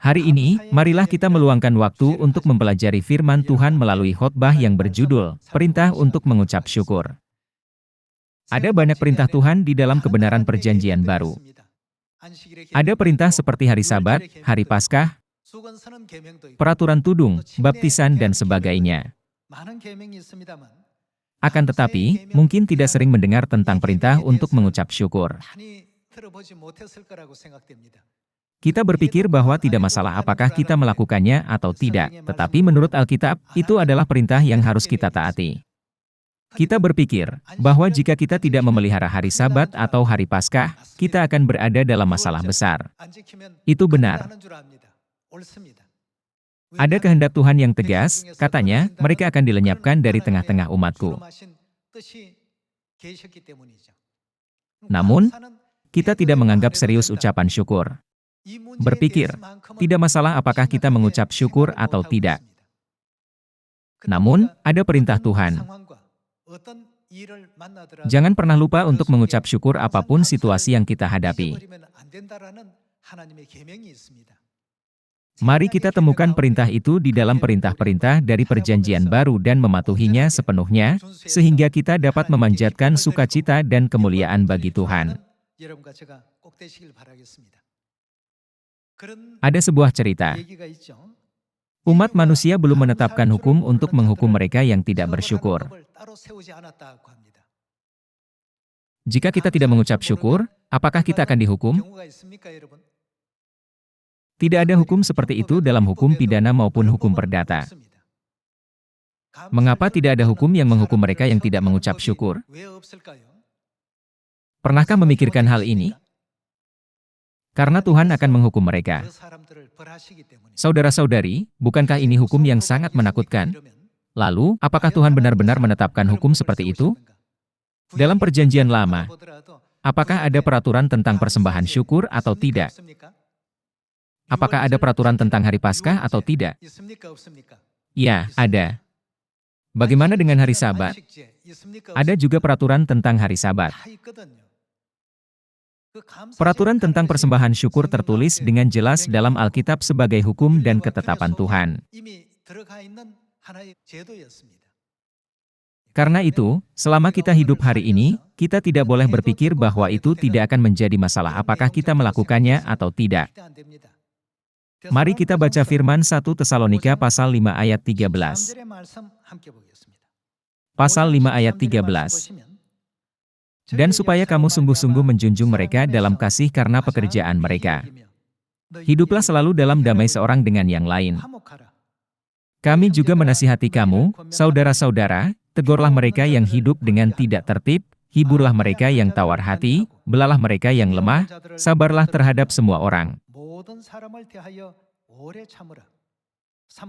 Hari ini, marilah kita meluangkan waktu untuk mempelajari firman Tuhan melalui khotbah yang berjudul, Perintah untuk Mengucap Syukur. Ada banyak perintah Tuhan di dalam kebenaran perjanjian baru. Ada perintah seperti hari Sabat, hari Paskah, peraturan tudung, baptisan, dan sebagainya. Akan tetapi, mungkin tidak sering mendengar tentang perintah untuk mengucap syukur. Kita berpikir bahwa tidak masalah apakah kita melakukannya atau tidak, tetapi menurut Alkitab, itu adalah perintah yang harus kita taati. Kita berpikir bahwa jika kita tidak memelihara hari Sabat atau hari Paskah, kita akan berada dalam masalah besar. Itu benar. Ada kehendak Tuhan yang tegas, katanya, mereka akan dilenyapkan dari tengah-tengah umatku. Namun, kita tidak menganggap serius ucapan syukur. Berpikir, tidak masalah apakah kita mengucap syukur atau tidak. Namun, ada perintah Tuhan. Jangan pernah lupa untuk mengucap syukur apapun situasi yang kita hadapi. Mari kita temukan perintah itu di dalam perintah-perintah dari Perjanjian Baru dan mematuhinya sepenuhnya, sehingga kita dapat memanjatkan sukacita dan kemuliaan bagi Tuhan. Ada sebuah cerita. Umat manusia belum menetapkan hukum untuk menghukum mereka yang tidak bersyukur. Jika kita tidak mengucap syukur, apakah kita akan dihukum? Tidak ada hukum seperti itu dalam hukum pidana maupun hukum perdata. Mengapa tidak ada hukum yang menghukum mereka yang tidak mengucap syukur? Pernahkah memikirkan hal ini? Karena Tuhan akan menghukum mereka. Saudara-saudari, bukankah ini hukum yang sangat menakutkan? Lalu, apakah Tuhan benar-benar menetapkan hukum seperti itu? Dalam Perjanjian Lama, apakah ada peraturan tentang persembahan syukur atau tidak? Apakah ada peraturan tentang hari Paskah atau tidak? Ya, ada. Bagaimana dengan hari Sabat? Ada juga peraturan tentang hari Sabat. Peraturan tentang persembahan syukur tertulis dengan jelas dalam Alkitab sebagai hukum dan ketetapan Tuhan. Karena itu, selama kita hidup hari ini, kita tidak boleh berpikir bahwa itu tidak akan menjadi masalah apakah kita melakukannya atau tidak. Mari kita baca firman 1 Tesalonika pasal 5 ayat 13. Pasal 5 ayat 13. Dan supaya kamu sungguh-sungguh menjunjung mereka dalam kasih karena pekerjaan mereka. Hiduplah selalu dalam damai seorang dengan yang lain. Kami juga menasihati kamu, saudara-saudara, tegurlah mereka yang hidup dengan tidak tertib, hiburlah mereka yang tawar hati, belalah mereka yang lemah, sabarlah terhadap semua orang.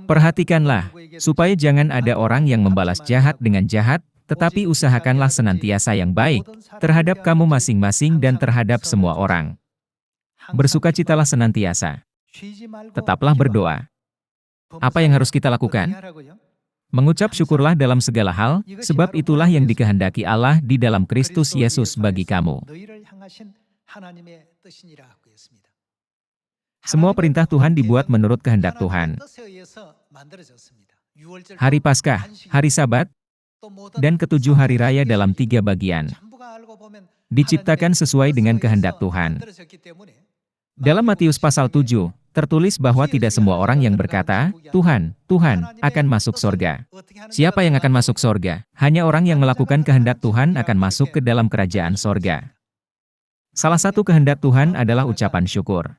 Perhatikanlah, supaya jangan ada orang yang membalas jahat dengan jahat, tetapi usahakanlah senantiasa yang baik, terhadap kamu masing-masing dan terhadap semua orang. Bersukacitalah senantiasa. Tetaplah berdoa. Apa yang harus kita lakukan? Mengucap syukurlah dalam segala hal, sebab itulah yang dikehendaki Allah di dalam Kristus Yesus bagi kamu. Semua perintah Tuhan dibuat menurut kehendak Tuhan. Hari Paskah, hari Sabat, dan ketujuh hari raya dalam 3 bagian. Diciptakan sesuai dengan kehendak Tuhan. Dalam Matius pasal 7, tertulis bahwa tidak semua orang yang berkata, Tuhan, Tuhan, akan masuk sorga. Siapa yang akan masuk sorga? Hanya orang yang melakukan kehendak Tuhan akan masuk ke dalam kerajaan sorga. Salah satu kehendak Tuhan adalah ucapan syukur.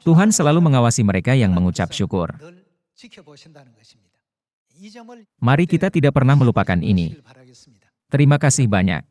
Tuhan selalu mengawasi mereka yang mengucap syukur. Mari kita tidak pernah melupakan ini. Terima kasih banyak.